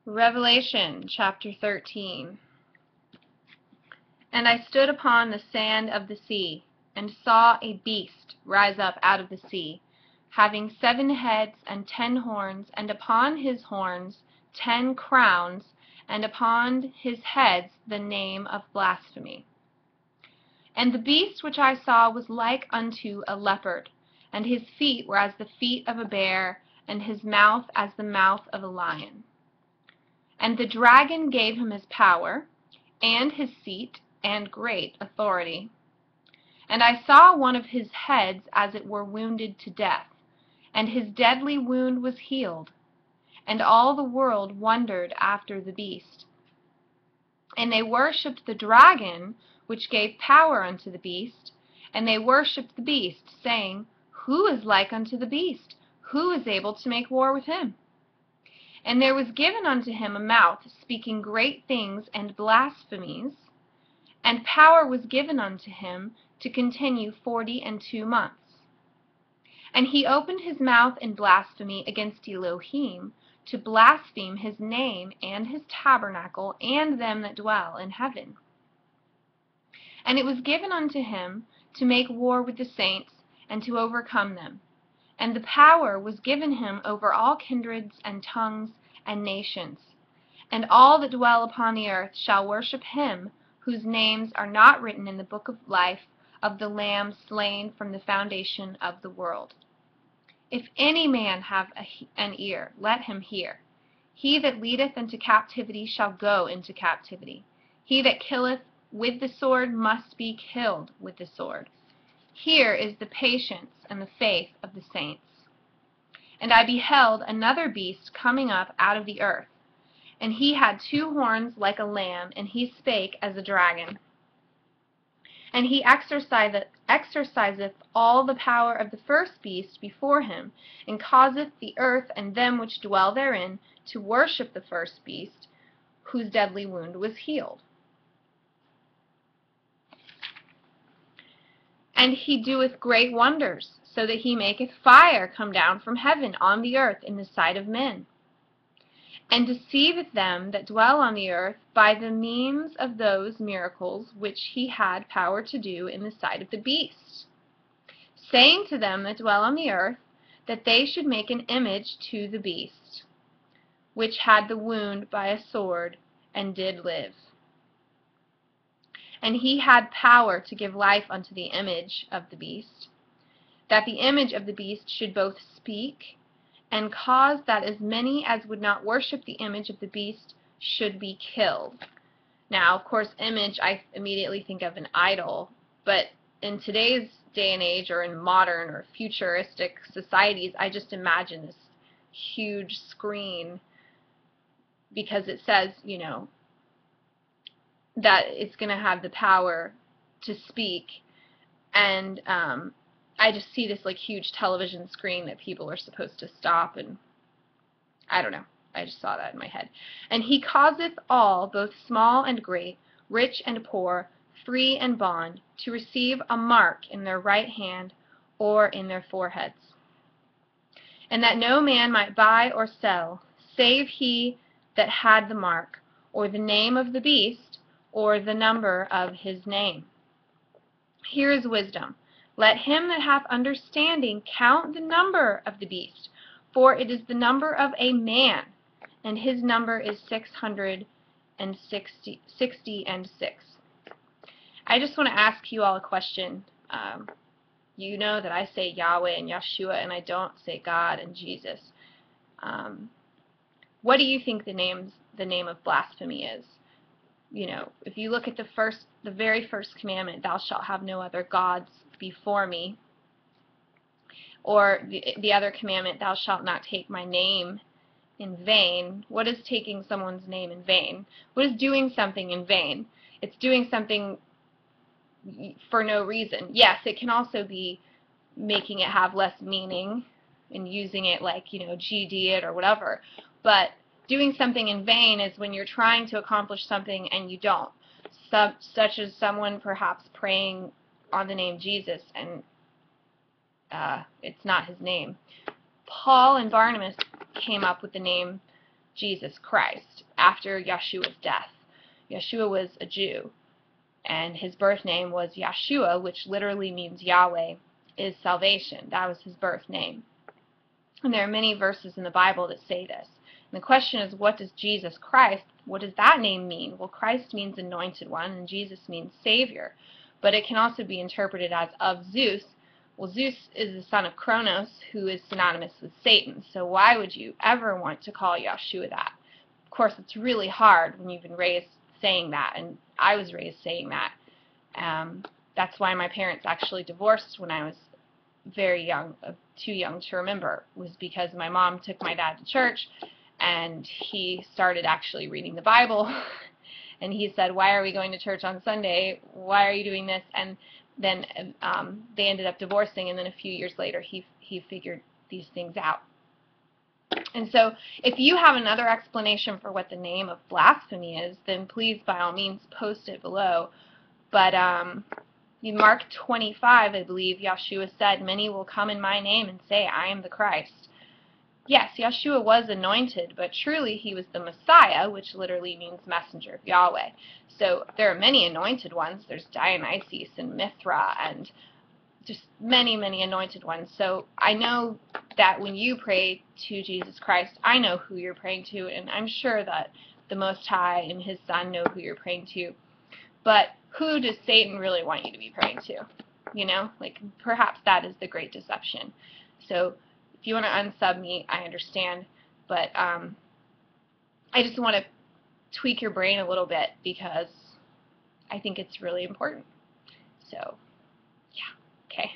Revelation chapter 13. And I stood upon the sand of the sea, and saw a beast rise up out of the sea, having 7 heads and 10 horns, and upon his horns 10 crowns, and upon his heads the name of Blasphemy. And the beast which I saw was like unto a leopard, and his feet were as the feet of a bear, and his mouth as the mouth of a lion. And the dragon gave him his power, and his seat, and great authority. And I saw one of his heads as it were wounded to death, and his deadly wound was healed. And all the world wondered after the beast. And they worshipped the dragon, which gave power unto the beast, and they worshipped the beast, saying, Who is like unto the beast? Who is able to make war with him? And there was given unto him a mouth, speaking great things and blasphemies, and power was given unto him to continue 42 months. And he opened his mouth in blasphemy against Elohim, to blaspheme his name and his tabernacle and them that dwell in heaven. And it was given unto him to make war with the saints and to overcome them. And the power was given him over all kindreds and tongues and nations. And all that dwell upon the earth shall worship him, whose names are not written in the book of life of the Lamb slain from the foundation of the world. If any man have an ear, let him hear. He that leadeth into captivity shall go into captivity. He that killeth with the sword must be killed with the sword. Here is the patience and the faith of the saints. And I beheld another beast coming up out of the earth, and he had 2 horns like a lamb, and he spake as a dragon. And he exerciseth all the power of the first beast before him, and causeth the earth and them which dwell therein to worship the first beast, whose deadly wound was healed. And he doeth great wonders, so that he maketh fire come down from heaven on the earth in the sight of men, and deceiveth them that dwell on the earth by the means of those miracles which he had power to do in the sight of the beast, saying to them that dwell on the earth that they should make an image to the beast, which had the wound by a sword, and did live. And he had power to give life unto the image of the beast, that the image of the beast should both speak, and cause that as many as would not worship the image of the beast should be killed. Now, of course, image, I immediately think of an idol, but in today's day and age, or in modern or futuristic societies, I just imagine this huge screen, because it says, you know, that it's going to have the power to speak, and I just see this like huge television screen that people are supposed to stop, and I don't know, I just saw that in my head. And he causeth all, both small and great, rich and poor, free and bond, to receive a mark in their right hand or in their foreheads, and that no man might buy or sell, save he that had the mark, or the name of the beast, or the number of his name. Here is wisdom. Let him that hath understanding count the number of the beast, for it is the number of a man, and his number is 666. I just want to ask you all a question. You know that I say Yahweh and Yahshua, and I don't say God and Jesus. What do you think the name of blasphemy is? You know, if you look at the very first commandment, thou shalt have no other gods before me, or the other commandment, thou shalt not take my name in vain. What is taking someone's name in vain? What is doing something in vain? It's doing something for no reason. Yes, it can also be making it have less meaning and using it like, you know, GD it or whatever, but doing something in vain is when you're trying to accomplish something and you don't. Such as someone perhaps praying on the name Jesus, and it's not his name. Paul and Barnabas came up with the name Jesus Christ after Yahshua's death. Yahshua was a Jew, and his birth name was Yahshua, which literally means Yahweh is salvation. That was his birth name. And there are many verses in the Bible that say this. And the question is, what does Jesus Christ, what does that name mean? Well, Christ means anointed one, and Jesus means Savior. But it can also be interpreted as of Zeus. Well, Zeus is the son of Kronos, who is synonymous with Satan. So why would you ever want to call Yahshua that? Of course, it's really hard when you've been raised saying that, and I was raised saying that. That's why my parents actually divorced when I was very young, too young to remember, was because my mom took my dad to church, and he started actually reading the Bible, and he said, why are we going to church on Sunday? Why are you doing this? And then they ended up divorcing, and then a few years later he figured these things out. And so if you have another explanation for what the name of blasphemy is, then please by all means post it below. But in Mark 25, I believe, Yahshua said, many will come in my name and say, I am the Christ. Yes, Yahshua was anointed, but truly he was the Messiah, which literally means messenger of Yahweh. So there are many anointed ones. There's Dionysus and Mithra and just many, many anointed ones. So I know that when you pray to Jesus Christ, I know who you're praying to, and I'm sure that the Most High and his Son know who you're praying to. But who does Satan really want you to be praying to? You know, like perhaps that is the great deception. So if you want to unsub me, I understand. But I just want to tweak your brain a little bit because I think it's really important. So, yeah, okay.